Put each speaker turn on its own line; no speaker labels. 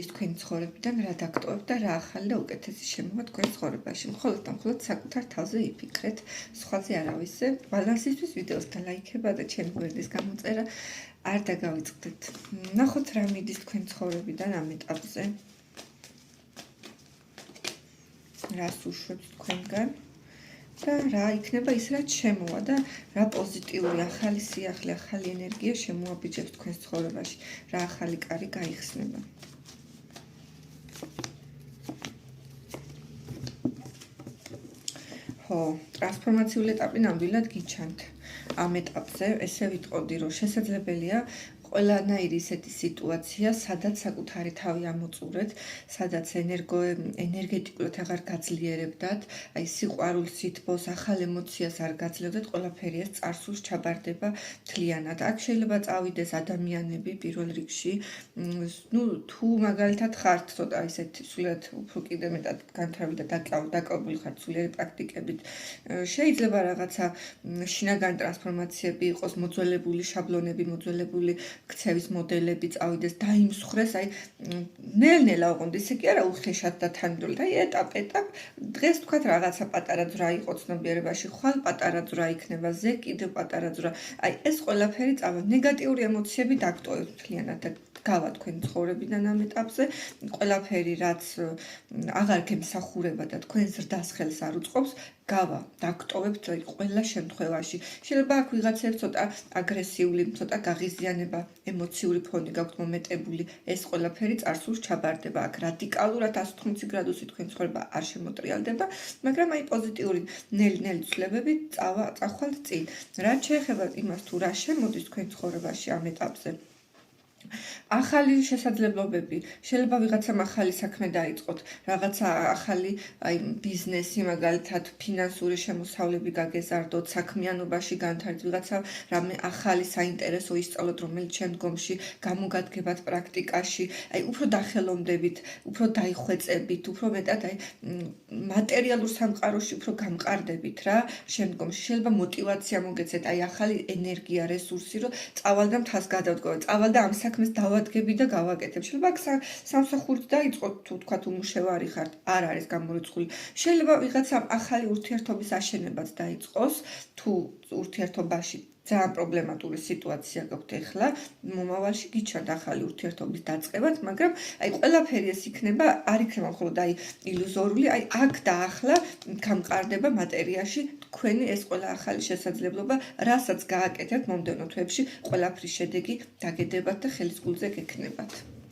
თქვენი ცხოვრებიდან რა დაგტოვებ და რა ახალი და უკეთესი შემოვა თქვენ ცხოვრებაში. მხოლოდ და მხოლოდ საკუთარ თავზე იფიქრეთ, სხვაზე არავისზე. ბალანსისთვის ვიდეოსთან ლაიქება და ჩემი გვერდის გამოწერა არ დაგავიწყდეთ. ნახოთ რა მიდის თქვენ ცხოვრებიდან ამ ეტაპზე. რას უშვებს თქვენგან და რა იქნება ის რაც შემოვა და რა პოზიტიური ახალი სიახლე, ახალი ენერგია შემოაბიჯებს თქვენ ცხოვრებაში. რა ახალი კარი გაიხსნება. ტრანსფორმაციული ეტაპი ნამდვილად გიჩანთ. ამ ეტაპზე ესე ვიტყოდი, რომ შესაძლებელია ყველანაირი ისეთი სიტუაცია, სადაც საკუთარი თავი ამოწურეთ, სადაც ენერგეტიკულად აღარ გაძლიერებდათ, აი სიყვარულს, სითბოს, ახალ ემოციას არ გაძლევდეთ, ყველაფერი ეს წარსულს ჩაბარდება მთლიანად. აქ შეიძლება წავიდეს ადამიანები პირველ რიგში, თუ მაგალითად ხართ ცოტა ისეთი სულად უფრო კიდე მეტად განთავი და დაკავებული ხართ სულიერი პრაქტიკებით, შეიძლება რაღაცა შინაგანი ტრანსფორმაციები იყოს, მოძველებული შაბლონები, მოძველებული ქცევის მოდელები წავიდეს, დაიმსხრეს, აი ნელ-ნელა ოღონდ ისე კი არა უხეშად და თანმიმდევრულად, აი ეტაპ დღეს თქვათ რაღაცა პატარა ძრა იყო ცნობიერებაში, ხვალ პატარა ძრა იქნება, ზე კიდევ პატარა ძრა, აი ეს ყველაფერი წავა, ნეგატიური ემოციები დაგტოვებთ მთლიანად და გავა თქვენი ცხოვრებიდან ამ ეტაპზე, ყველაფერი რაც აღარ გემსახურება და თქვენ ზრდას ხელს არ უწყობს, გავა, დაგტოვებთ ყველა შემთხვევაში. შეიძლება აქ ვიღაცებს ცოტა აგრესიული, ცოტა გაღიზიანება, ემოციური ფონი გაქვთ მომეტებული, ეს ყველაფერი წარსულს ჩაბარდება. აქ რადიკალურად 180 გრადუსი თქვენი ცხოვრება არ შემოტრიალდება, მაგრამ აი პოზიტიური ნელ-ნელი ცვლილებები წახვალთ წინ. რაც შეეხება იმას, თუ რა შემოდის თქვენ ცხოვრებაში ამ ეტაპზე. ახალი შესაძლებლობები, შეიძლება ვიღაცამ ახალი საქმე დაიწყოთ, რაღაცა ახალი ბიზნესი, მაგალითად ფინანსური შემოსავლები გაგეზარდოთ, საქმიანობაში განვითარდეთ, ვიღაცა რამე ახალი საინტერესო ისწავლოთ, რომელიც შემდგომში გამოგადგებათ პრაქტიკაში, აი უფრო დახელოვნდებით, უფრო დაიხვეწებით, უფრო მეტად მატერიალურ სამყაროში უფრო გამყარდებით რა, შემდგომში შეიძლება მოტივაცია მოგეცეთ, აი ახალი ენერგია, რესურსი, რომ წავალ და მთას გადავდგოვე, წავალ და ამ საქმეს დავადგები და გავაკეთებ. შეიძლება სამსახურით დაიწყოთ, თუ თქვათ უმუშევარი ხართ, არ არის გამორიცხული. შეიძლება ვიღაცამ ახალი ურთიერთობის აშენებაც დაიწყოს, თუ ურთიერთობაში ძალიან პრობლემატური სიტუაცია გაქვთ ეხლა, მომავალში გიჩვენთ ახალი ურთიერთობის დაწყებაც, მაგრამ აი ყველაფერი ეს იქნება, არ იქნება მხოლოდ აი ილუზორული, აი აქ და ახლა გამყარდება მატერიაში თქვენი ეს ყველა ახალი შესაძლებლობა, რასაც გააკეთებთ მომდევნო თვეებში, ყველაფრის შედეგი დაგედებათ და ხელისგულზე გექნებათ.